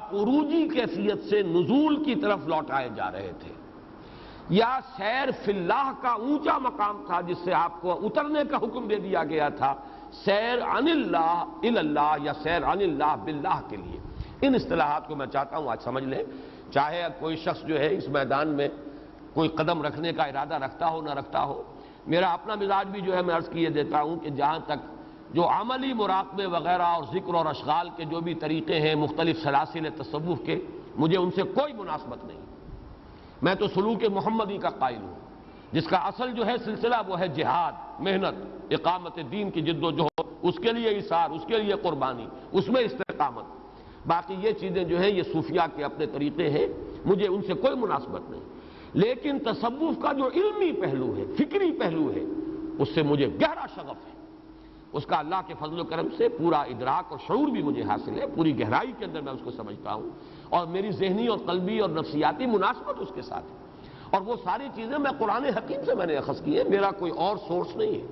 آپ عروجی کیفیت سے نزول کی طرف لوٹائے جا رہے تھے، یا سیر فی اللہ کا اونچا مقام تھا جس سے آپ کو اترنے کا حکم دے دیا گیا تھا، سیر عن اللہ الی اللہ یا سیر عن اللہ باللہ کے لیے۔ ان اصطلاحات کو میں چاہتا ہوں آج سمجھ لیں، چاہے کوئی شخص جو ہے اس میدان میں کوئی قدم رکھنے کا ارادہ رکھتا ہو نہ رکھتا ہو۔ میرا اپنا مزاج بھی جو ہے میں عرض کیے دیتا ہوں کہ جہاں تک جو عملی مراقبے وغیرہ اور ذکر اور اشغال کے جو بھی طریقے ہیں مختلف سلاسل تصوف کے، مجھے ان سے کوئی مناسبت نہیں۔ میں تو سلوک محمدی کا قائل ہوں، جس کا اصل جو ہے سلسلہ وہ ہے جہاد، محنت، اقامت دین کی جد و جہد، اس کے لیے ایثار، اس کے لیے قربانی، اس میں استقامت۔ باقی یہ چیزیں جو ہیں یہ صوفیاء کے اپنے طریقے ہیں، مجھے ان سے کوئی مناسبت نہیں۔ لیکن تصوف کا جو علمی پہلو ہے، فکری پہلو ہے، اس سے مجھے گہرا شغف ہے۔ اس کا اللہ کے فضل و کرم سے پورا ادراک اور شعور بھی مجھے حاصل ہے، پوری گہرائی کے اندر میں اس کو سمجھتا ہوں، اور میری ذہنی اور قلبی اور نفسیاتی مناسبت اس کے ساتھ ہے۔ اور وہ ساری چیزیں میں قرآن حکیم سے میں نے اخذ کی ہے، میرا کوئی اور سورس نہیں ہے،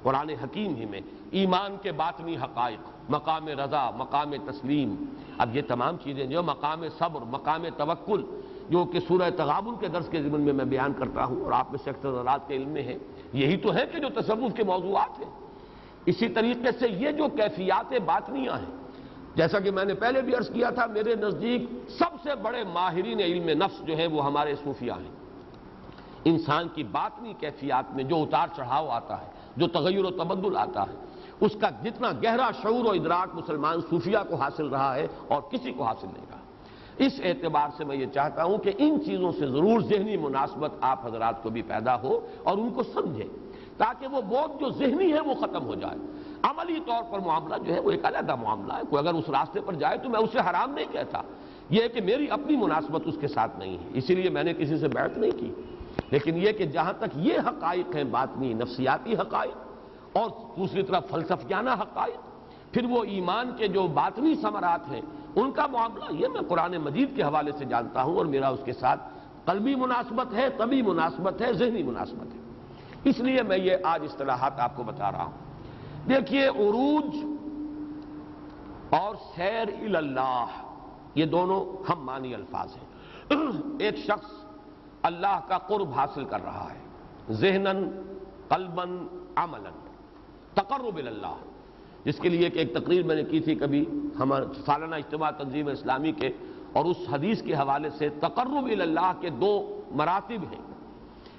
قرآن حکیم ہی میں ایمان کے باطنی حقائق، مقام رضا، مقام تسلیم، اب یہ تمام چیزیں جو مقام صبر، مقام توکل، جو کہ سورہ تغابن کے درس کے ضمن میں بیان کرتا ہوں اور آپ میں سے اکثر حضرات کے علم میں ہے، یہی تو ہے کہ جو تصوف کے موضوعات ہیں۔ اسی طریقے سے یہ جو کیفیات باطنیہ ہیں، جیسا کہ میں نے پہلے بھی عرض کیا تھا، میرے نزدیک سب سے بڑے ماہرین علم نفس جو ہیں وہ ہمارے صوفیاء ہیں۔ انسان کی باطنی کیفیات میں جو اتار چڑھاؤ آتا ہے، جو تغیر و تبدل آتا ہے، اس کا جتنا گہرا شعور و ادراک مسلمان صوفیاء کو حاصل رہا ہے اور کسی کو حاصل نہیں رہا۔ اس اعتبار سے میں یہ چاہتا ہوں کہ ان چیزوں سے ضرور ذہنی مناسبت آپ حضرات کو بھی پیدا ہو اور ان کو سمجھیں، تاکہ وہ بوجھ جو ذہنی ہے وہ ختم ہو جائے۔ عملی طور پر معاملہ جو ہے وہ ایک علیحدہ معاملہ ہے، کوئی اگر اس راستے پر جائے تو میں اسے حرام نہیں کہتا، یہ ہے کہ میری اپنی مناسبت اس کے ساتھ نہیں ہے، اسی لیے میں نے کسی سے بیعت نہیں کی۔ لیکن یہ کہ جہاں تک یہ حقائق ہیں باطنی نفسیاتی حقائق اور دوسری طرف فلسفیانہ حقائق، پھر وہ ایمان کے جو باطنی ثمرات ہیں ان کا معاملہ، یہ میں قرآن مجید کے حوالے سے جانتا ہوں اور میرا اس کے ساتھ قلبی مناسبت ہے، طبعی مناسبت ہے، ذہنی مناسبت ہے۔ اس لیے میں یہ آج اصطلاحات آپ کو بتا رہا ہوں۔ دیکھیے، عروج اور سیر الی اللہ یہ دونوں ہم معنی الفاظ ہیں۔ ایک شخص اللہ کا قرب حاصل کر رہا ہے، ذہناً، قلباً، عملاً، تقرب الی اللہ، جس کے لیے ایک تقریر میں نے کی تھی کبھی ہمارے سالانہ اجتماع تنظیم اسلامی کے، اور اس حدیث کے حوالے سے تقرب الی اللہ کے دو مراتب ہیں،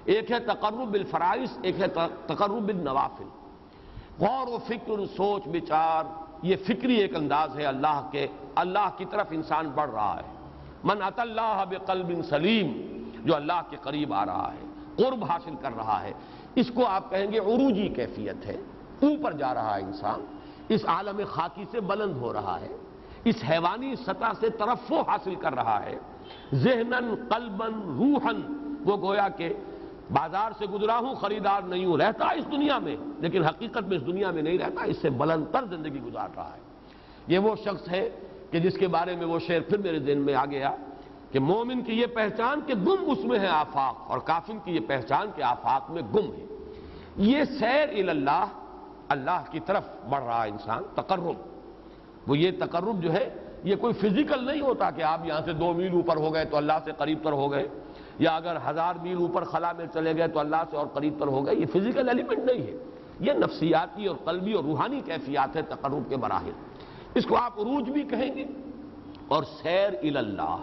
ایک ہے تقرب بالفرائض، ایک ہے تقرب بالنوافل۔ غور و فکر، سوچ بچار، یہ فکری ایک انداز ہے اللہ کی طرف انسان بڑھ رہا ہے۔ من اتی اللہ بقلب سلیم، جو اللہ کے قریب آ رہا ہے، قرب حاصل کر رہا ہے، اس کو آپ کہیں گے عروجی کیفیت ہے، اوپر جا رہا ہے انسان، اس عالم خاکی سے بلند ہو رہا ہے، اس حیوانی سطح سے ترفع حاصل کر رہا ہے، ذہناً، قلباً، روحاً، وہ گویا کہ بازار سے گزرا ہوں، خریدار نہیں ہوں، رہتا اس دنیا میں لیکن حقیقت میں اس دنیا میں نہیں رہتا، اس سے بلند تر زندگی گزار رہا ہے۔ یہ وہ شخص ہے کہ جس کے بارے میں وہ شعر پھر میرے ذہن میں آ گیا کہ مومن کی یہ پہچان کہ گم اس میں ہے آفاق، اور کافر کی یہ پہچان کہ آفاق میں گم ہے۔ یہ سیر الی اللہ، اللہ کی طرف بڑھ رہا انسان، تقرب، وہ یہ تقرب جو ہے یہ کوئی فزیکل نہیں ہوتا کہ آپ یہاں سے 2 میل اوپر ہو گئے تو اللہ سے قریب تر ہو گئے، یا اگر 1000 میل اوپر خلا میں چلے گئے تو اللہ سے اور قریب تر ہو گئے، یہ فزیکل ایلیمنٹ نہیں ہے، یہ نفسیاتی اور قلبی اور روحانی کیفیات ہے تقرب کے مراحل۔ اس کو آپ عروج بھی کہیں گے اور سیر الی اللہ۔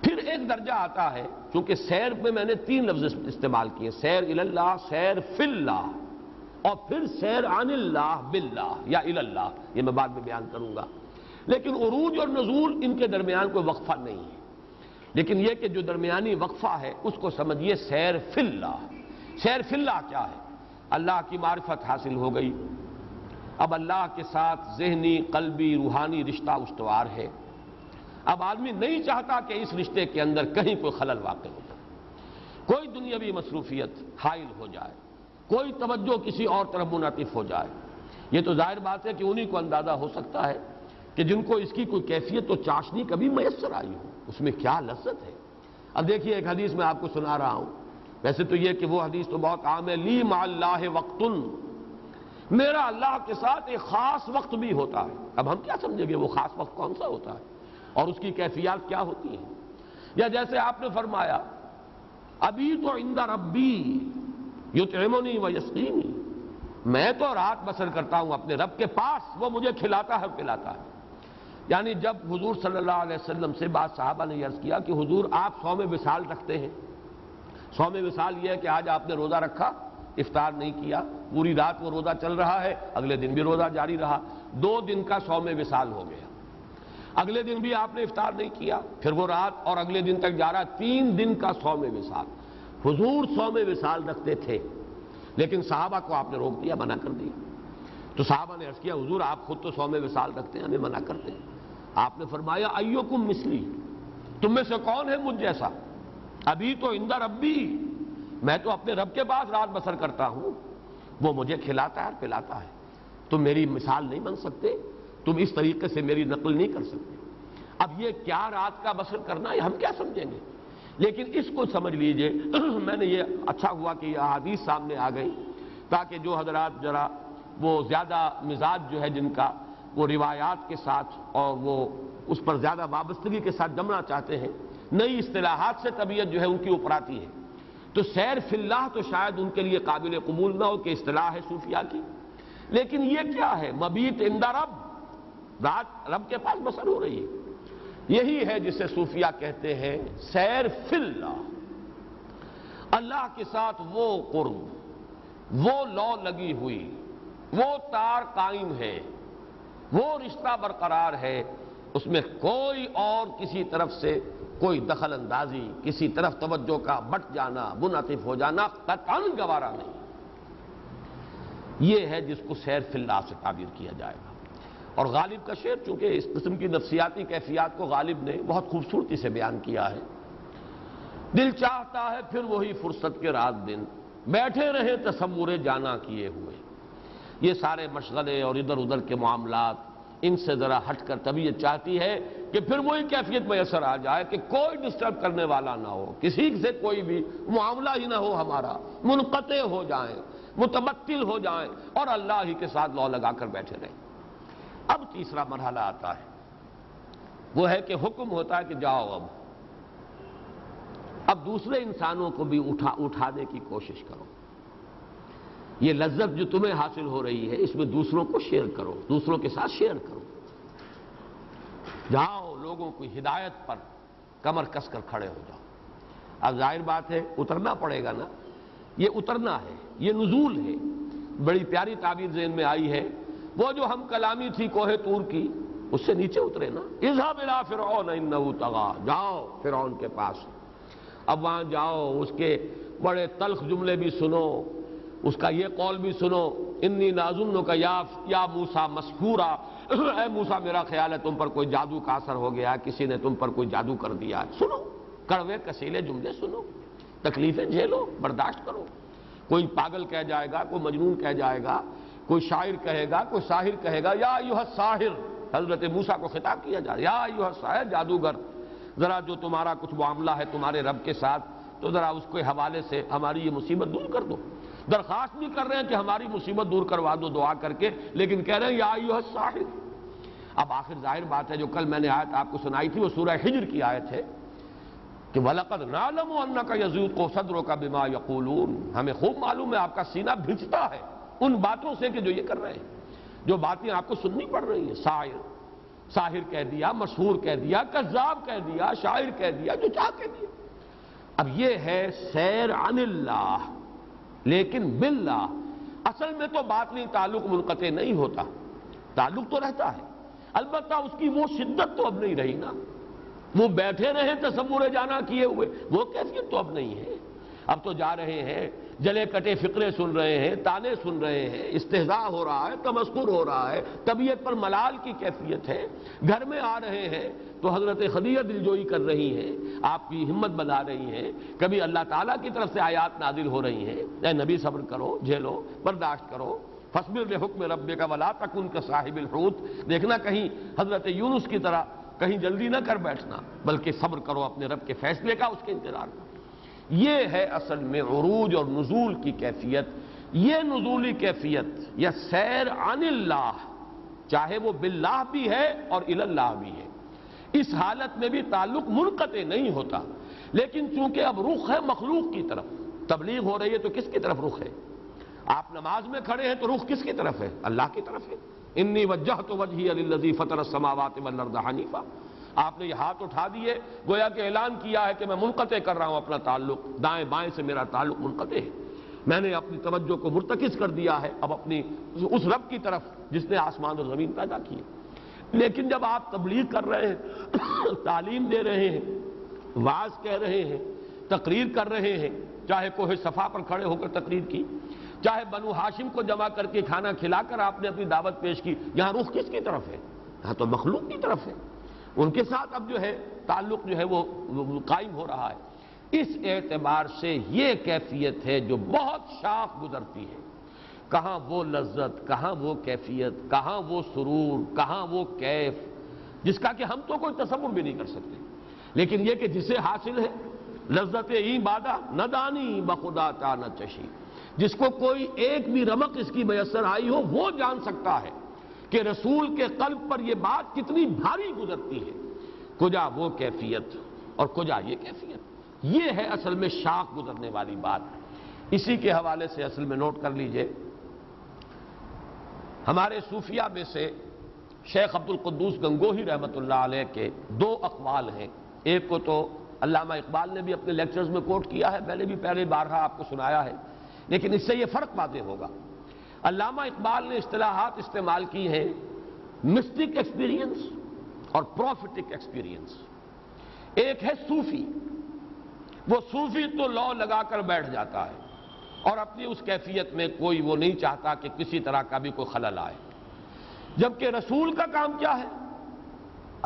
پھر ایک درجہ آتا ہے، چونکہ سیر میں نے 3 لفظ استعمال کیے، سیر الی اللہ، سیر فی اللہ، اور پھر سیر عن اللہ باللہ یا الی اللہ، یہ میں بعد میں بیان کروں گا۔ لیکن عروج اور نزول ان کے درمیان کوئی وقفہ نہیں ہے، لیکن یہ کہ جو درمیانی وقفہ ہے اس کو سمجھیے سیر فی اللہ۔ سیر فی اللہ کیا ہے؟ اللہ کی معرفت حاصل ہو گئی، اب اللہ کے ساتھ ذہنی، قلبی، روحانی رشتہ استوار ہے، اب آدمی نہیں چاہتا کہ اس رشتے کے اندر کہیں کوئی خلل واقع ہو جائے، کوئی دنیاوی مصروفیت حائل ہو جائے، کوئی توجہ کسی اور طرف منعطف ہو جائے۔ یہ تو ظاہر بات ہے کہ انہی کو اندازہ ہو سکتا ہے کہ جن کو اس کی کوئی کیفیت و چاشنی کبھی میسر آئی ہو، اس میں کیا لذت ہے۔ اب دیکھیے، ایک حدیث میں آپ کو سنا رہا ہوں، ویسے تو یہ کہ وہ حدیث تو بہت عام ہے، لی مع اللہ وقت، میرا اللہ کے ساتھ ایک خاص وقت بھی ہوتا ہے۔ اب ہم کیا سمجھیں گے وہ خاص وقت کون سا ہوتا ہے؟ اور اس کی کیفیات کیا ہوتی ہیں. یا جیسے آپ نے فرمایا ابھی تو عند ربی یطعمنی و یسقینی، میں تو رات بسر کرتا ہوں اپنے رب کے پاس، وہ مجھے کھلاتا ہے پلاتا ہے. یعنی جب حضور صلی اللہ علیہ وسلم سے بعض صحابہ نے عرض کیا کہ حضور آپ صوم وصال رکھتے ہیں، صوم وصال یہ ہے کہ آج آپ نے روزہ رکھا، افطار نہیں کیا، پوری رات وہ روزہ چل رہا ہے، اگلے دن بھی روزہ جاری رہا، 2 دن کا صوم وصال ہو گیا. اگلے دن بھی آپ نے افطار نہیں کیا، پھر وہ رات اور اگلے دن تک جا رہا، 3 دن کا صوم وصال. حضور صوم وصال رکھتے تھے لیکن صحابہ کو آپ نے روک دیا، منع کر دیا. تو صحابہ نے عرض کیا حضور آپ خود تو صوم وصال رکھتے ہیں، ہمیں منع کرتے ہیں. آپ نے فرمایا ایکم مثلی، تم میں سے کون ہے مجھ جیسا؟ ابھی تو عند ربی، میں تو اپنے رب کے پاس رات بسر کرتا ہوں، وہ مجھے کھلاتا ہے پلاتا ہے. تم میری مثال نہیں بن سکتے، تم اس طریقے سے میری نقل نہیں کر سکتے. اب یہ کیا رات کا بسر کرنا ہے ہم کیا سمجھیں گے، لیکن اس کو سمجھ لیجئے. میں نے یہ اچھا ہوا کہ یہ احادیث سامنے آ گئی تاکہ جو حضرات ذرا وہ زیادہ مزاج جو ہے جن کا وہ روایات کے ساتھ اور وہ اس پر زیادہ وابستگی کے ساتھ جمنا چاہتے ہیں، نئی اصطلاحات سے طبیعت جو ہے ان کی اوپر آتی ہے. تو سیر فی اللہ تو شاید ان کے لیے قابل قبول نہ ہو کہ اصطلاح ہے صوفیاء کی، لیکن یہ کیا ہے؟ مبیت عند رب، رات رب کے پاس بسر ہو رہی ہے. یہی ہے جسے صوفیاء کہتے ہیں سیر فی اللہ. اللہ کے ساتھ وہ قرب، وہ لو لگی ہوئی، وہ تار قائم ہے، وہ رشتہ برقرار ہے، اس میں کوئی اور کسی طرف سے کوئی دخل اندازی، کسی طرف توجہ کا بٹ جانا، منعطف ہو جانا قطعاً گوارا نہیں. یہ ہے جس کو سیر فی اللہ سے تعبیر کیا جائے گا. اور غالب کا شعر چونکہ اس قسم کی نفسیاتی کیفیات کو غالب نے بہت خوبصورتی سے بیان کیا ہے. دل چاہتا ہے پھر وہی فرصت کے رات دن، بیٹھے رہے تصور جانا کیے ہوئے. یہ سارے مشغلے اور ادھر ادھر کے معاملات، ان سے ذرا ہٹ کر طبیعت چاہتی ہے کہ پھر وہی کیفیت میسر آ جائے کہ کوئی ڈسٹرب کرنے والا نہ ہو، کسی سے کوئی بھی معاملہ ہی نہ ہو، ہمارا منقطع ہو جائیں، متبتل ہو جائیں اور اللہ ہی کے ساتھ لو لگا کر بیٹھے رہیں. اب تیسرا مرحلہ آتا ہے، وہ ہے کہ حکم ہوتا ہے کہ جاؤ اب دوسرے انسانوں کو بھی اٹھانے کی کوشش کرو. یہ لذت جو تمہیں حاصل ہو رہی ہے اس میں دوسروں کو شیئر کرو، دوسروں کے ساتھ شیئر کرو. جاؤ لوگوں کو ہدایت پر کمر کس کر کھڑے ہو جاؤ. اب ظاہر بات ہے اترنا پڑے گا نا، یہ اترنا ہے، یہ نزول ہے. بڑی پیاری تعبیر ذہن میں آئی ہے، وہ جو ہم کلامی تھی کوہ طور کی، اس سے نیچے اترے نا. اذهب الى فرعون انه طغى، جاؤ فرعون کے پاس. اب وہاں جاؤ، اس کے بڑے تلخ جملے بھی سنو، اس کا یہ قول بھی سنو، انی ناظنک یا موسیٰ مسحورا، اے موسیٰ میرا خیال ہے تم پر کوئی جادو کا اثر ہو گیا، کسی نے تم پر کوئی جادو کر دیا. سنو کڑوے کسیلے جملے سنو، تکلیفیں جھیلو، برداشت کرو. کوئی پاگل کہہ جائے گا، کوئی مجنون کہہ جائے گا، کوئی شاعر کہے گا، کوئی ساحر کہے گا. یا ایھا الساحر، حضرت موسیٰ کو خطاب کیا جا رہا ہے، یا ایھا الساحر، جادوگر، ذرا جو تمہارا کچھ معاملہ ہے تمہارے رب کے ساتھ تو ذرا اس کے حوالے سے ہماری یہ مصیبت دور کر دو. درخواست بھی کر رہے ہیں کہ ہماری مصیبت دور کروا دو دعا کر کے، لیکن کہہ رہے ہیں یا ایھا الساحر. اب آخر ظاہر بات ہے جو کل میں نے آیت آپ کو سنائی تھی وہ سورہ حجر کی آیت ہے کہ وَلَقَدْ نَعْلَمُ أَنَّكَ يَضِيقُ صَدْرُكَ بِمَا يَقُولُونَ، ہمیں خوب معلوم ہے آپ کا سینہ بھجتا ہے ان باتوں سے کہ جو یہ کر رہے ہیں، جو باتیں آپ کو سننی پڑ رہی ہیں. ساحر کہہ دیا، مسحور کہہ دیا، کذاب کہہ دیا، شاعر کہہ دیا، جو چاہ کہہ دیا. اب یہ ہے سیر عن اللہ لیکن باللہ. اصل میں تو باطنی تعلق منقطع نہیں ہوتا، تعلق تو رہتا ہے، البتہ اس کی وہ شدت تو اب نہیں رہی نا. وہ بیٹھے رہے تصور جانا کیے ہوئے، وہ کیفیت تو اب نہیں ہے. اب تو جا رہے ہیں، جلے کٹے فقرے سن رہے ہیں، تانے سن رہے ہیں، استہزاء ہو رہا ہے، تمسخر ہو رہا ہے، طبیعت پر ملال کی کیفیت ہے. گھر میں آ رہے ہیں تو حضرت خدیجہ دلجوئی کر رہی ہیں، آپ کی ہمت بنا رہی ہیں، کبھی اللہ تعالیٰ کی طرف سے آیات نازل ہو رہی ہیں، اے نبی صبر کرو، جھیلو، برداشت کرو. فاصبر لحکم ربک ولا تکن کصاحب الحوت، دیکھنا کہیں حضرت یونس کی طرح کہیں جلدی نہ کر بیٹھنا، بلکہ صبر کرو اپنے رب کے فیصلے کا، اس کے انتظار کا. یہ ہے اصل میں عروج اور نزول کی کیفیت. یہ نزولی کیفیت یا سیر عن اللہ، چاہے وہ باللہ بھی ہے اور الی اللہ بھی ہے. اس حالت میں بھی تعلق منقطع نہیں ہوتا، لیکن چونکہ اب رخ ہے مخلوق کی طرف، تبلیغ ہو رہی ہے تو کس کی طرف رخ ہے؟ آپ نماز میں کھڑے ہیں تو رخ کس کی طرف ہے؟ اللہ کی طرف ہے۔ انی وجہت وجہی للذی فطر السماوات والارض حنیفا، آپ نے یہ ہاتھ اٹھا دیے، گویا کہ اعلان کیا ہے کہ میں منقطع کر رہا ہوں اپنا تعلق، دائیں بائیں سے میرا تعلق منقطع ہے، میں نے اپنی توجہ کو مرتکز کر دیا ہے اب اپنی اس رب کی طرف جس نے آسمان اور زمین پیدا کیے۔ لیکن جب آپ تبلیغ کر رہے ہیں، تعلیم دے رہے ہیں، وعظ کہہ رہے ہیں، تقریر کر رہے ہیں، چاہے کوہ صفا پر کھڑے ہو کر تقریر کی، چاہے بنو ہاشم کو جمع کر کے کھانا کھلا کر آپ نے اپنی دعوت پیش کی، یہاں رخ کس کی طرف ہے؟ یہاں تو مخلوق کی طرف ہے، ان کے ساتھ اب جو ہے تعلق جو ہے وہ قائم ہو رہا ہے۔ اس اعتبار سے یہ کیفیت ہے جو بہت شاخ گزرتی ہے، کہاں وہ لذت، کہاں وہ کیفیت، کہاں وہ سرور، کہاں وہ کیف، جس کا کہ ہم تو کوئی تصور بھی نہیں کر سکتے، لیکن یہ کہ جسے حاصل ہے لذت این بادہ نہ دانی بخدا تا نہ چشی، جس کو کوئی ایک بھی رمق اس کی میسر آئی ہو وہ جان سکتا ہے کہ رسول کے قلب پر یہ بات کتنی بھاری گزرتی ہے، کجا وہ کیفیت اور کجا یہ کیفیت، یہ ہے اصل میں شاخ گزرنے والی بات۔ اسی کے حوالے سے اصل میں نوٹ کر لیجئے، ہمارے صوفیہ میں سے شیخ عبد القدوس گنگوہی رحمۃ اللہ علیہ کے دو اقوال ہیں، ایک کو تو علامہ اقبال نے بھی اپنے لیکچرز میں کوٹ کیا ہے، میں نے بھی پہلے بارہا آپ کو سنایا ہے، لیکن اس سے یہ فرق واضح ہوگا۔ علامہ اقبال نے اصطلاحات استعمال کی ہیں مسٹک ایکسپیرینس اور پروفیٹک ایکسپیرینس۔ ایک ہے صوفی، وہ صوفی تو لو لگا کر بیٹھ جاتا ہے اور اپنی اس کیفیت میں کوئی وہ نہیں چاہتا کہ کسی طرح کا بھی کوئی خلل آئے، جبکہ رسول کا کام کیا ہے؟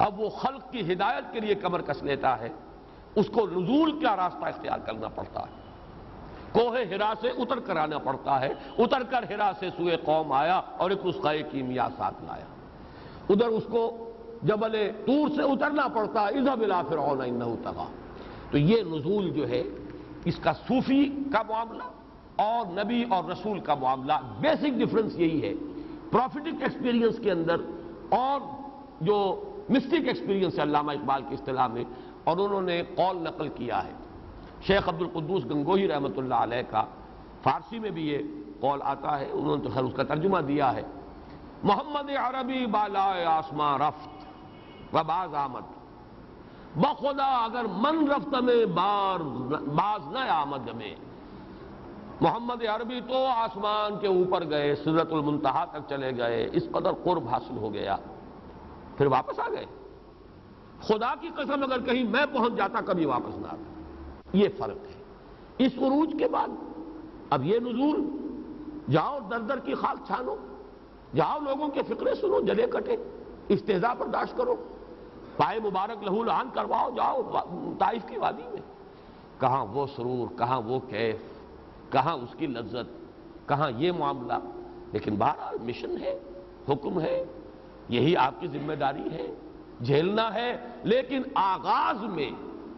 اب وہ خلق کی ہدایت کے لیے کمر کس لیتا ہے، اس کو نزول کا راستہ اختیار کرنا پڑتا ہے، کوہ ہرا سے اتر کر آنا پڑتا ہے، اتر کر ہرا سے سوئے قوم آیا اور ایک نسخہ کیمیا ساتھ لایا، ادھر اس کو جبل طور سے اترنا پڑتا ہے، اذهب الى فرعون انه طغى۔ تو یہ نزول جو ہے اس کا صوفی کا معاملہ اور نبی اور رسول کا معاملہ، بیسک ڈفرنس یہی ہے پروفیٹک ایکسپیرینس کے اندر اور جو مسٹک ایکسپیرینس ہے علامہ اقبال کی اصطلاح میں، اور انہوں نے قول نقل کیا ہے شیخ عبد القدوس گنگوہی رحمۃ اللہ علیہ کا، فارسی میں بھی یہ قول آتا ہے، انہوں نے تو خیر اس کا ترجمہ دیا ہے، محمد عربی بالائے آسماں رفت و باز آمد، بخدا اگر من رفت میں باز نہ آمد میں۔ محمد عربی تو آسمان کے اوپر گئے، سدرۃ المنتہا تک چلے گئے، اس قدر قرب حاصل ہو گیا، پھر واپس آ گئے، خدا کی قسم اگر کہیں میں پہنچ جاتا کبھی واپس نہ آتا۔ یہ فرق ہے۔ اس عروج کے بعد اب یہ نزول، جاؤ در در کی خاک چھانو، جاؤ لوگوں کے فقرے سنو، جلے کٹے، استہزاء برداشت کرو، پائے مبارک لہو لہان کرواؤ، جاؤ طائف کی وادی میں، کہاں وہ سرور، کہاں وہ کیف، کہاں اس کی لذت، کہاں یہ معاملہ۔ لیکن بہرحال مشن ہے، حکم ہے، یہی آپ کی ذمہ داری ہے، جھیلنا ہے، لیکن آغاز میں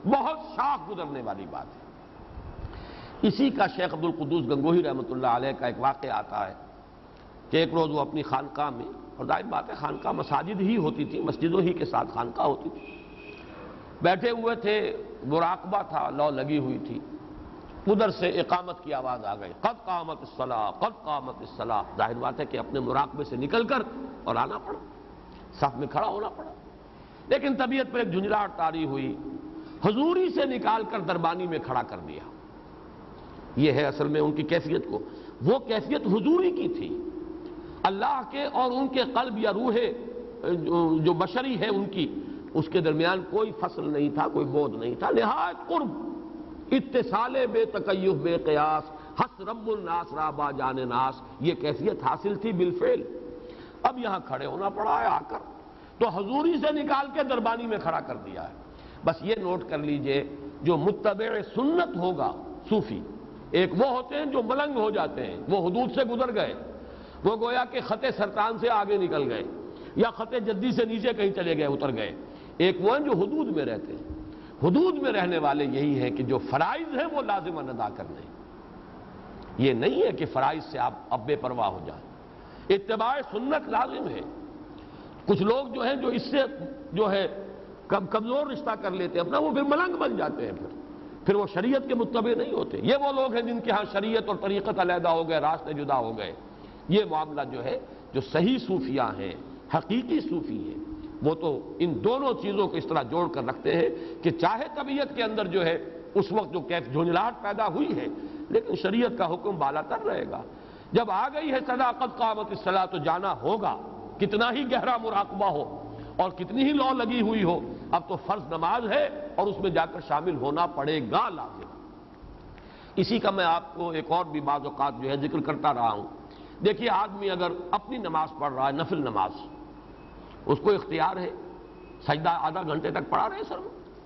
بہت شاخ گزرنے والی بات ہے۔ اسی کا شیخ عبد القدوس گنگوہی رحمۃ اللہ علیہ کا ایک واقعہ آتا ہے کہ ایک روز وہ اپنی خانقاہ میں، اور ظاہر بات ہے خانقاہ مساجد ہی ہوتی تھی، مسجدوں ہی کے ساتھ خانقاہ ہوتی تھی، بیٹھے ہوئے تھے، مراقبہ تھا، لو لگی ہوئی تھی، ادھر سے اقامت کی آواز آ گئی، قد قامت الصلاۃ قد قامت الصلاۃ۔ ظاہر بات ہے کہ اپنے مراقبے سے نکل کر اور آنا پڑا، صف میں کھڑا ہونا پڑا، لیکن طبیعت پر ایک جھنجھلاہٹ طاری ہوئی، حضوری سے نکال کر دربانی میں کھڑا کر دیا۔ یہ ہے اصل میں ان کی کیفیت کو، وہ کیفیت حضوری کی تھی، اللہ کے اور ان کے قلب یا روح جو بشری ہے ان کی، اس کے درمیان کوئی فصل نہیں تھا، کوئی بود نہیں تھا، نہایت قرب، اتصال بے تکیف بے قیاس، حس رب الناس را با جان ناس، یہ کیفیت حاصل تھی بالفعل۔ اب یہاں کھڑے ہونا پڑا ہے آ کر، تو حضوری سے نکال کے دربانی میں کھڑا کر دیا ہے۔ بس یہ نوٹ کر لیجئے، جو متبع سنت ہوگا صوفی، ایک وہ ہوتے ہیں جو ملنگ ہو جاتے ہیں، وہ حدود سے گزر گئے، وہ گویا کہ خط سرطان سے آگے نکل گئے یا خط جدی سے نیچے کہیں چلے گئے، اتر گئے۔ ایک وہ ہیں جو حدود میں رہتے ہیں، حدود میں رہنے والے یہی ہیں کہ جو فرائض ہیں وہ لازماً ادا کرنے، یہ نہیں ہے کہ فرائض سے آپ اب بے پرواہ ہو جائیں، اتباع سنت لازم ہے۔ کچھ لوگ جو ہیں جو اس سے جو ہے کمزور رشتہ کر لیتے ہیں اپنا، وہ پھر ملنگ بن جاتے ہیں، پھر وہ شریعت کے متبع نہیں ہوتے۔ یہ وہ لوگ ہیں جن کے ہاں شریعت اور طریقت علیحدہ ہو گئے، راستے جدا ہو گئے۔ یہ معاملہ جو ہے، جو صحیح صوفیاء ہیں، حقیقی صوفی ہیں، وہ تو ان دونوں چیزوں کو اس طرح جوڑ کر رکھتے ہیں کہ چاہے طبیعت کے اندر جو ہے اس وقت جو کیف جھنجھلاہٹ پیدا ہوئی ہے، لیکن شریعت کا حکم بالا تر رہے گا۔ جب آ گئی ہے صدا قد قامت الصلاۃ تو جانا ہوگا، کتنا ہی گہرا مراقبہ ہو اور کتنی ہی لو لگی ہوئی ہو، اب تو فرض نماز ہے اور اس میں جا کر شامل ہونا پڑے گا لازم۔ اسی کا میں آپ کو ایک اور بھی بعض اوقات جو ہے ذکر کرتا رہا ہوں۔ دیکھیے آدمی اگر اپنی نماز پڑھ رہا ہے، نفل نماز، اس کو اختیار ہے سجدہ آدھا گھنٹے تک پڑا رہے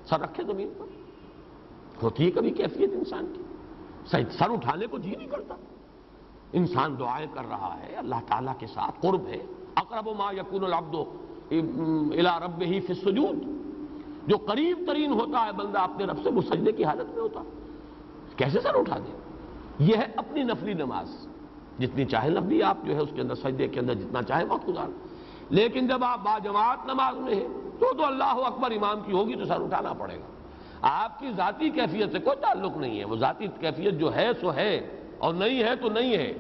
سر رکھے زمین پر، ہوتی ہے کبھی کیفیت انسان کی، سر اٹھانے کو جی نہیں کرتا، انسان دعائیں کر رہا ہے اللہ تعالیٰ کے ساتھ، قرب ہے، اقرب ما یکون العبد الی ربہ فی السجود، جو قریب ترین ہوتا ہے بندہ اپنے رب سے وہ سجدے کی حالت میں ہوتا، کیسے سر اٹھا دے؟ یہ ہے اپنی نفلی نماز، جتنی چاہے لمبی آپ جو ہے اس کے اندر سجدے کے اندر جتنا چاہے وقت گزار، لیکن جب آپ باجماعت نماز میں ہیں تو اللہ اکبر امام کی ہوگی تو سر اٹھانا پڑے گا۔ آپ کی ذاتی کیفیت سے کوئی تعلق نہیں ہے، وہ ذاتی کیفیت جو ہے سو ہے اور نہیں ہے تو نہیں ہے،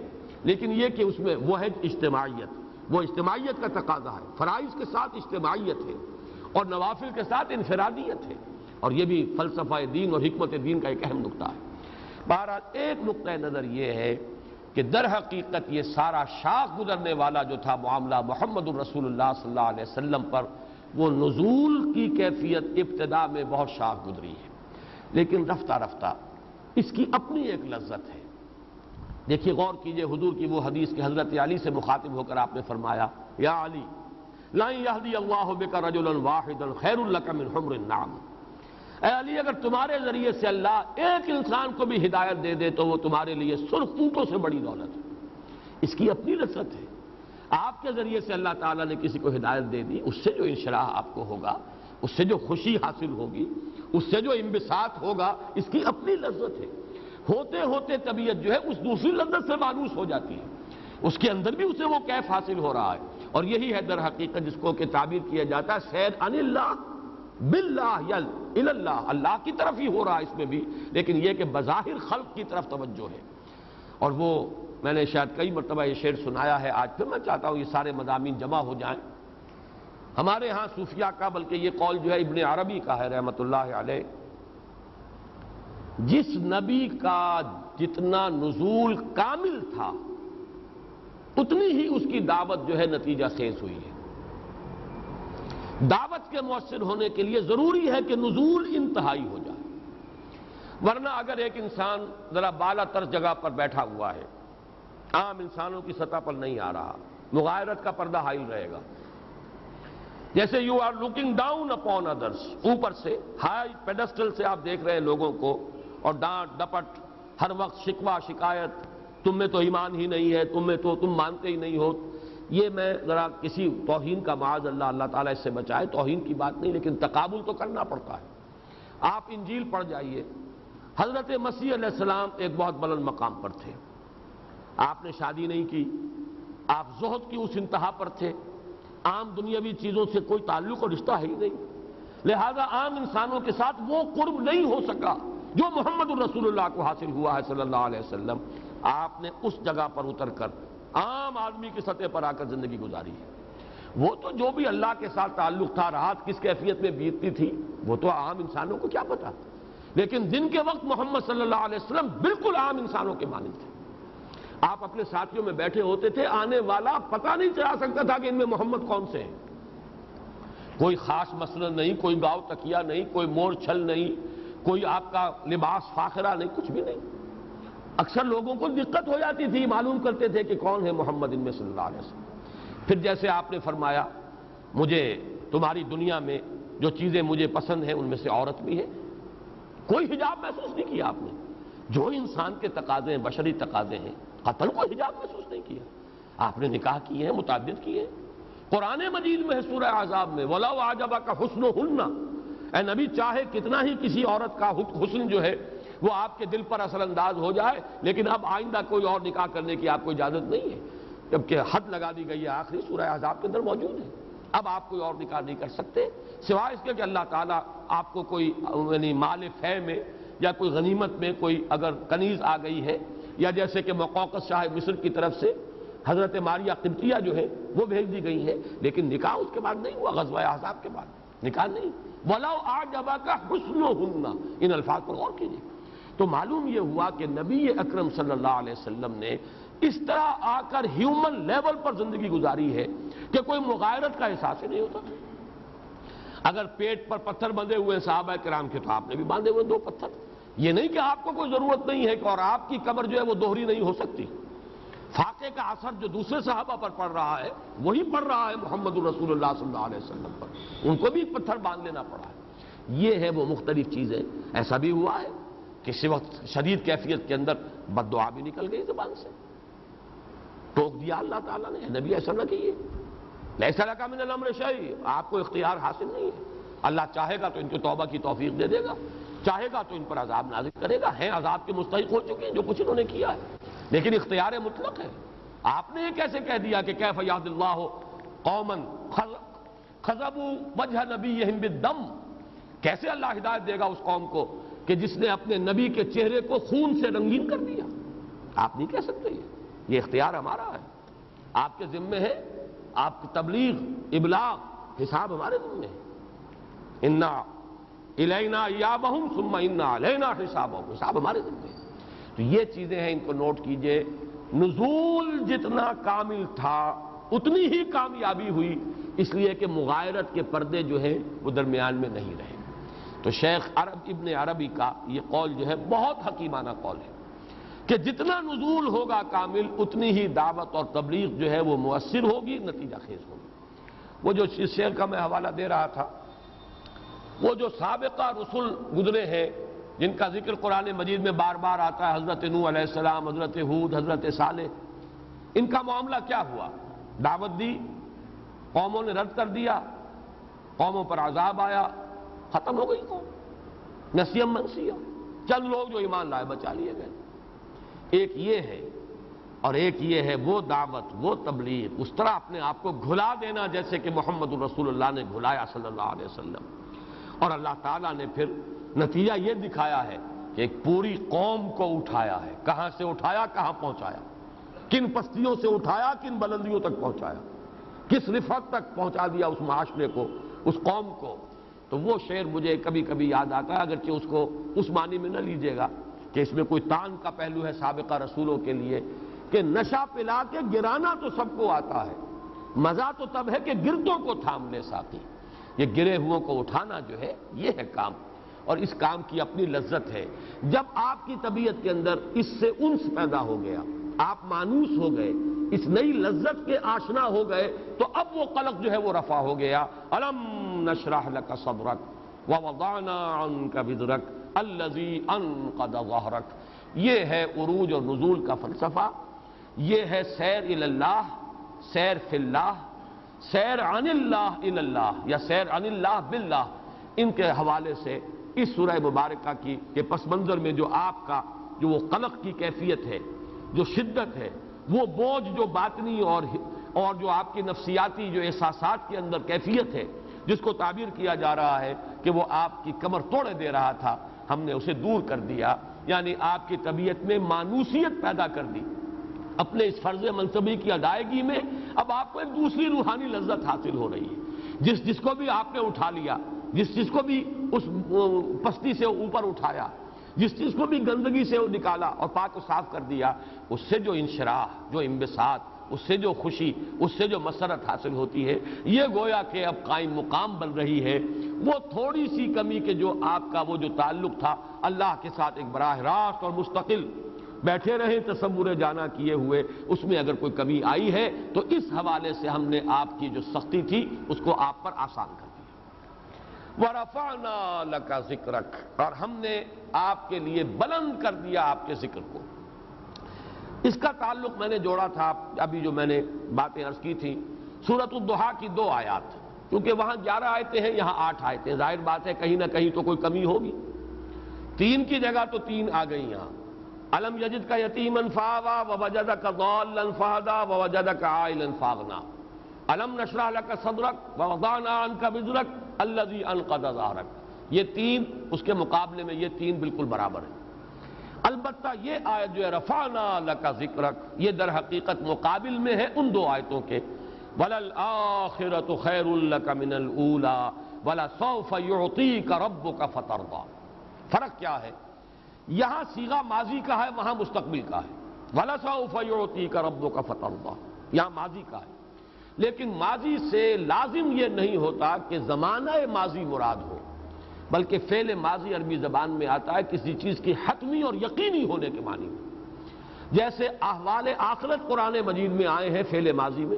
لیکن یہ کہ اس میں وہ ہے اجتماعیت، وہ اجتماعیت کا تقاضا ہے، فرائض کے ساتھ اجتماعیت ہے اور نوافل کے ساتھ انفرادیت ہے، اور یہ بھی فلسفہ دین اور حکمت دین کا ایک اہم نقطہ ہے۔ بہرحال ایک نقطہ نظر یہ ہے کہ در حقیقت یہ سارا شاخ گزرنے والا جو تھا معاملہ محمد الرسول اللہ صلی اللہ علیہ وسلم پر، وہ نزول کی کیفیت ابتدا میں بہت شاخ گزری ہے، لیکن رفتہ رفتہ اس کی اپنی ایک لذت ہے۔ دیکھیے غور کیجئے حضور کی وہ حدیث کہ حضرت علی سے مخاطب ہو کر آپ نے فرمایا، یا علی لا یہدی اللہ بک رجلا واحدا خیر لک من حمر النعم، اے علی اگر تمہارے ذریعے سے اللہ ایک انسان کو بھی ہدایت دے دے تو وہ تمہارے لیے سرخ اونٹوں سے بڑی دولت ہے۔ اس کی اپنی لذت ہے، آپ کے ذریعے سے اللہ تعالیٰ نے کسی کو ہدایت دے دی، اس سے جو انشراح آپ کو ہوگا، اس سے جو خوشی حاصل ہوگی، اس سے جو انبساط ہوگا، اس کی اپنی لذت ہے۔ ہوتے ہوتے طبیعت جو ہے اس دوسری لذت سے مانوس ہو جاتی ہے، اس کے اندر بھی اسے وہ کیف حاصل ہو رہا ہے، اور یہی ہے در حقیقت جس کو کہ تعبیر کیا جاتا ہے سیر عن اللہ باللہ یل اللہ، اللہ کی طرف ہی ہو رہا ہے اس میں بھی، لیکن یہ کہ بظاہر خلق کی طرف توجہ ہے۔ اور وہ میں نے شاید کئی مرتبہ یہ شعر سنایا ہے، آج پھر میں چاہتا ہوں یہ سارے مضامین جمع ہو جائیں۔ ہمارے ہاں صوفیاء کا بلکہ یہ قول جو ہے ابن عربی کا ہے رحمۃ اللہ علیہ، جس نبی کا جتنا نزول کامل تھا اتنی ہی اس کی دعوت جو ہے نتیجہ خیز ہوئی ہے۔ دعوت کے مؤثر ہونے کے لیے ضروری ہے کہ نزول انتہائی ہو جائے، ورنہ اگر ایک انسان ذرا بالا تر جگہ پر بیٹھا ہوا ہے، عام انسانوں کی سطح پر نہیں آ رہا، مغایرت کا پردہ حائل رہے گا، جیسے you are looking down upon others, اوپر سے ہائی پیڈسٹل سے آپ دیکھ رہے ہیں لوگوں کو، اور ڈانٹ ڈپٹ ہر وقت شکوہ شکایت، تم میں تو ایمان ہی نہیں ہے، تم مانتے ہی نہیں ہو۔ یہ میں ذرا کسی توہین کا معاذ اللہ تعالیٰ اس سے بچائے، توہین کی بات نہیں، لیکن تقابل تو کرنا پڑتا ہے۔ آپ انجیل پڑھ جائیے، حضرت مسیح علیہ السلام ایک بہت بلند مقام پر تھے، آپ نے شادی نہیں کی، آپ زہد کی اس انتہا پر تھے، عام دنیاوی چیزوں سے کوئی تعلق اور رشتہ ہے ہی نہیں، لہذا عام انسانوں کے ساتھ وہ قرب نہیں ہو سکا جو محمد الرسول اللہ کو حاصل ہوا ہے صلی اللہ علیہ وسلم۔ آپ نے اس جگہ پر اتر کر عام آدمی کی سطح پر آ کر زندگی گزاری ہے۔ وہ تو جو بھی اللہ کے ساتھ تعلق تھا، رات کس کیفیت میں بیتتی تھی وہ تو عام انسانوں کو کیا پتا، لیکن دن کے وقت محمد صلی اللہ علیہ وسلم بالکل عام انسانوں کے مانند تھے۔ آپ اپنے ساتھیوں میں بیٹھے ہوتے تھے، آنے والا پتہ نہیں چلا سکتا تھا کہ ان میں محمد کون سے ہیں، کوئی خاص مسئلہ نہیں، کوئی گاؤ تکیہ نہیں، کوئی مور چھل نہیں، کوئی آپ کا لباس فاخرہ نہیں، کچھ بھی نہیں۔ اکثر لوگوں کو دقت ہو جاتی تھی، معلوم کرتے تھے کہ کون ہے محمد ان میں صلی اللہ علیہ وسلم۔ پھر جیسے آپ نے فرمایا مجھے تمہاری دنیا میں جو چیزیں مجھے پسند ہیں ان میں سے عورت بھی ہے، کوئی حجاب محسوس نہیں کیا آپ نے، جو انسان کے تقاضے ہیں، بشری تقاضے ہیں، قتل کو حجاب محسوس نہیں کیا، آپ نے نکاح کیے ہیں، متعدد کیے ہیں۔ قرآن مجید میں ہے سورہ احزاب میں وَلَوْ أَعْجَبَكَ حُسْنُهُنَّ، اے نبی چاہے کتنا ہی کسی عورت کا حسن جو ہے وہ آپ کے دل پر اثر انداز ہو جائے، لیکن اب آئندہ کوئی اور نکاح کرنے کی آپ کو اجازت نہیں ہے، جبکہ حد لگا دی گئی ہے، آخری سورہ احزاب کے اندر موجود ہے۔ اب آپ کوئی اور نکاح نہیں کر سکتے سوائے اس کے کہ اللہ تعالیٰ آپ کو کوئی یعنی مال فے میں یا کوئی غنیمت میں کوئی اگر کنیز آ گئی ہے، یا جیسے کہ مقوقس شاہ مصر کی طرف سے حضرت ماریہ قبطیہ جو ہے وہ بھیج دی گئی ہے، لیکن نکاح اس کے بعد نہیں ہوا، غزوہ احزاب کے بعد نکاح نہیں۔ وَلَوْ أَعْجَبَكَ حُسْنُهُنَّ، ان الفاظ پر غور کیجیے۔ تو معلوم یہ ہوا کہ نبی اکرم صلی اللہ علیہ وسلم نے اس طرح آ کر ہیومن لیول پر زندگی گزاری ہے کہ کوئی مغایرت کا احساس ہی نہیں ہوتا۔ اگر پیٹ پر پتھر بندھے ہوئے صحابہ کرام کے تو آپ نے بھی باندھے ہوئے 2 پتھر، یہ نہیں کہ آپ کو کوئی ضرورت نہیں ہے کہ اور آپ کی قبر جو ہے وہ دوہری نہیں ہو سکتی۔ فاقے کا اثر جو دوسرے صحابہ پر پڑ رہا ہے وہی پڑ رہا ہے محمد الرسول اللہ صلی اللہ علیہ وسلم پر، ان کو بھی پتھر باندھ لینا پڑا ہے۔ یہ ہے وہ مختلف چیزیں۔ ایسا بھی ہوا ہے کسی وقت شدید کیفیت کے اندر بد دعا بھی نکل گئی زبان سے، ٹوک دیا اللہ تعالیٰ نے، نبی ایسا نہ کیے، لیس لک من الامر شیء، آپ کو اختیار حاصل نہیں ہے۔ اللہ چاہے گا تو ان کو توبہ کی توفیق دے دے گا، چاہے گا تو ان پر عذاب نازل کرے گا، ہیں عذاب کے مستحق ہو چکے ہیں جو کچھ انہوں نے کیا ہے، لیکن اختیار مطلق ہے۔ آپ نے یہ کیسے کہہ دیا کہ کیف یہد اللہ قوما خضبوا وجہ نبیہم بالدم، کیسے اللہ ہدایت دے گا اس قوم کو کہ جس نے اپنے نبی کے چہرے کو خون سے رنگین کر دیا؟ آپ نہیں کہہ سکتے، یہ اختیار ہمارا ہے، آپ کے ذمے ہے، آپ کی تبلیغ ابلاغ حساب ہمارے ذمے ہے۔ انا الینا ایابہم ثم انا علینا حسابہم، حساب ہمارے ذمے ہے۔ تو یہ چیزیں ہیں، ان کو نوٹ کیجئے۔ نزول جتنا کامل تھا اتنی ہی کامیابی ہوئی، اس لیے کہ مغایرت کے پردے جو ہیں وہ درمیان میں نہیں رہے۔ تو شیخ ابن عربی کا یہ قول جو ہے بہت حکیمانہ قول ہے کہ جتنا نزول ہوگا کامل اتنی ہی دعوت اور تبلیغ جو ہے وہ مؤثر ہوگی، نتیجہ خیز ہوگی۔ وہ جو شیخ کا میں حوالہ دے رہا تھا، وہ جو سابقہ رسل گزرے ہیں جن کا ذکر قرآن مجید میں بار بار آتا ہے، حضرت نوح علیہ السلام، حضرت ہود، حضرت صالح، ان کا معاملہ کیا ہوا؟ دعوت دی، قوموں نے رد کر دیا، قوموں پر عذاب آیا، ختم ہو گئی قوم، نسیم منسیہ، چند لوگ جو ایمان لائے بچا لیے گئے۔ ایک یہ ہے، اور ایک یہ ہے وہ دعوت، وہ تبلیغ، اس طرح اپنے آپ کو گھلا دینا جیسے کہ محمد الرسول اللہ نے گھلایا صلی اللہ علیہ وسلم۔ اور اللہ تعالیٰ نے پھر نتیجہ یہ دکھایا ہے کہ ایک پوری قوم کو اٹھایا ہے، کہاں سے اٹھایا، کہاں پہنچایا، کن پستیوں سے اٹھایا، کن بلندیوں تک پہنچایا، کس رفعت تک پہنچا دیا اس معاشرے کو، اس قوم کو۔ تو وہ شعر مجھے کبھی کبھی یاد آتا ہے، اگرچہ اس کو اس معنی میں نہ لیجیے گا کہ اس میں کوئی تان کا پہلو ہے سابقہ رسولوں کے لیے، کہ نشہ پلا کے گرانا تو سب کو آتا ہے، مزہ تو تب ہے کہ گرتوں کو تھام لے ساقی۔ یہ گرے ہوئوں کو اٹھانا جو ہے یہ ہے کام، اور اس کام کی اپنی لذت ہے۔ جب آپ کی طبیعت کے اندر اس سے انس پیدا ہو گیا، آپ مانوس ہو گئے، اس نئی لذت کے آشنا ہو گئے، تو اب وہ قلق جو ہے وہ رفع ہو گیا۔ الم نشرح لك صدرك ووضعنا عنك وزرك الذي انقض ظهرك۔ یہ ہے عروج اور نزول کا فلسفہ، یہ ہے سیر الی اللہ، سیر فی اللہ، سیر عن اللہ الی اللہ، یا سیر عن اللہ باللہ۔ ان کے حوالے سے اس سورہ مبارکہ کی کے پس منظر میں جو آپ کا جو وہ قلق کی کیفیت ہے، جو شدت ہے، وہ بوجھ جو باطنی اور جو آپ کی نفسیاتی جو احساسات کے اندر کیفیت ہے، جس کو تعبیر کیا جا رہا ہے کہ وہ آپ کی کمر توڑے دے رہا تھا، ہم نے اسے دور کر دیا، یعنی آپ کی طبیعت میں مانوسیت پیدا کر دی۔ اپنے اس فرض منصبی کی ادائیگی میں اب آپ کو ایک دوسری روحانی لذت حاصل ہو رہی ہے۔ جس کو بھی آپ نے اٹھا لیا، جس کو بھی اس پستی سے اوپر اٹھایا، جس چیز کو بھی گندگی سے نکالا اور پاک و صاف کر دیا، اس سے جو انشراح، جو انبساط، اس سے جو خوشی، اس سے جو مسرت حاصل ہوتی ہے، یہ گویا کہ اب قائم مقام بن رہی ہے۔ وہ تھوڑی سی کمی کہ جو آپ کا وہ جو تعلق تھا اللہ کے ساتھ ایک براہ راست اور مستقل بیٹھے رہے تصور جانا کیے ہوئے، اس میں اگر کوئی کمی آئی ہے تو اس حوالے سے ہم نے آپ کی جو سختی تھی اس کو آپ پر آسان کر دیا۔ وَرَفَعْنَا لَكَ ذِكْرَكَ، اور ہم نے آپ کے لیے بلند کر دیا آپ کے ذکر کو۔ اس کا تعلق میں نے جوڑا تھا، ابھی جو میں نے باتیں عرض کی تھیں، سورۃ الضحیٰ کی 2 آیات، کیونکہ وہاں 11 آیتیں ہیں، یہاں 8 آیتیں، ظاہر بات ہے کہیں نہ کہیں تو کوئی کمی ہوگی، 3 کی جگہ تو 3 آ گئی یہاں۔ الم یجدک یتیما فآویٰ ووجدک ضالا فہدیٰ ووجدک عائلا فاغنیٰ۔ الم نشرح لک صدرک ووضعنا عنک وزرک الذی انقض ظہرک، یہ تین اس کے مقابلے میں یہ تین بالکل برابر ہیں۔ البتہ یہ آیت جو ہے رفعنا لک ذکرک، یہ در حقیقت مقابل میں ہے ان دو آیتوں کے، وَلَلْآخِرَةُ خَيْرٌ لَكَ مِنَ الْأُولَىٰ وَلَسَوْفَ يُعْطِيكَ رَبُّكَ فَتَرْضَىٰ۔ فرق کیا ہے؟ یہاں صیغہ ماضی کا ہے، وہاں مستقبل کا ہے۔ وَلَسَوْفَ يُعْطِيكَ رَبُّكَ فَتَرْضَىٰ، یہاں ماضی کا ہے، لیکن ماضی سے لازم یہ نہیں ہوتا کہ زمانہ ماضی مراد ہو، بلکہ فعل ماضی عربی زبان میں آتا ہے کسی چیز کی حتمی اور یقینی ہونے کے معنی میں۔ جیسے احوال آخرت قرآن مجید میں آئے ہیں فعل ماضی میں،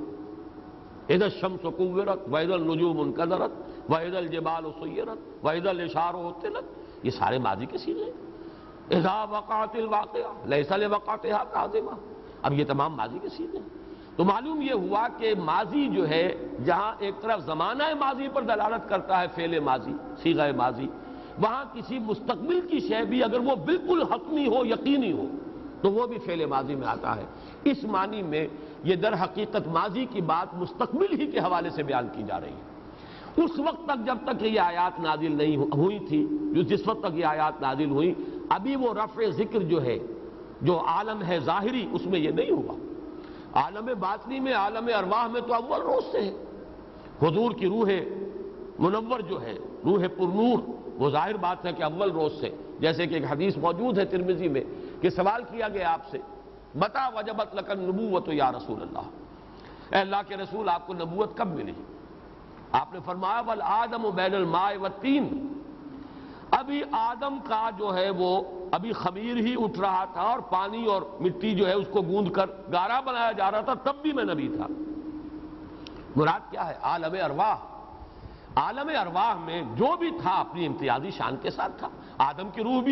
اذا الشمس كورت واذا النجوم انكدرت واذا الجبال سيرت واذا العشار عطلت، یہ سارے ماضی کے صیغے ہیں۔ اذا وقعت الواقعہ ليس لوقعتها كاذبہ، اب یہ تمام ماضی کے صیغے ہیں۔ تو معلوم یہ ہوا کہ ماضی جو ہے جہاں ایک طرف زمانہ ماضی پر دلالت کرتا ہے فعل ماضی صیغہ ماضی، وہاں کسی مستقبل کی شے بھی اگر وہ بالکل حتمی ہو یقینی ہو تو وہ بھی فعل ماضی میں آتا ہے۔ اس معنی میں یہ در حقیقت ماضی کی بات مستقبل ہی کے حوالے سے بیان کی جا رہی ہے۔ اس وقت تک جب تک یہ آیات نازل نہیں ہوئی تھی، جس وقت تک یہ آیات نازل ہوئی، ابھی وہ رفع ذکر جو ہے جو عالم ہے ظاہری اس میں یہ نہیں ہوا۔ عالم باطنی میں عالم ارواح میں تو اول روز سے ہے۔ حضور کی روح منور جو ہے روح پر نور، وہ ظاہر بات ہے کہ اول روز سے، جیسے کہ ایک حدیث موجود ہے ترمذی میں کہ سوال کیا گیا آپ سے متى وجبت لك النبوۃ یا رسول اللہ، اے اللہ کے رسول آپ کو نبوت کب ملی؟ آپ نے فرمایا والآدم بین الماء والطین، ابھی آدم کا جو ہے وہ ابھی خمیر ہی اٹھ رہا تھا اور پانی اور مٹی جو ہے اس کو گوندھ کر گارا بنایا جا رہا تھا، تب بھی میں نبی تھا۔ مراد کیا ہے؟ عالم ارواح۔ عالم ارواح میں جو بھی تھا اپنی امتیازی شان کے ساتھ تھا۔ آدم کی روح بھی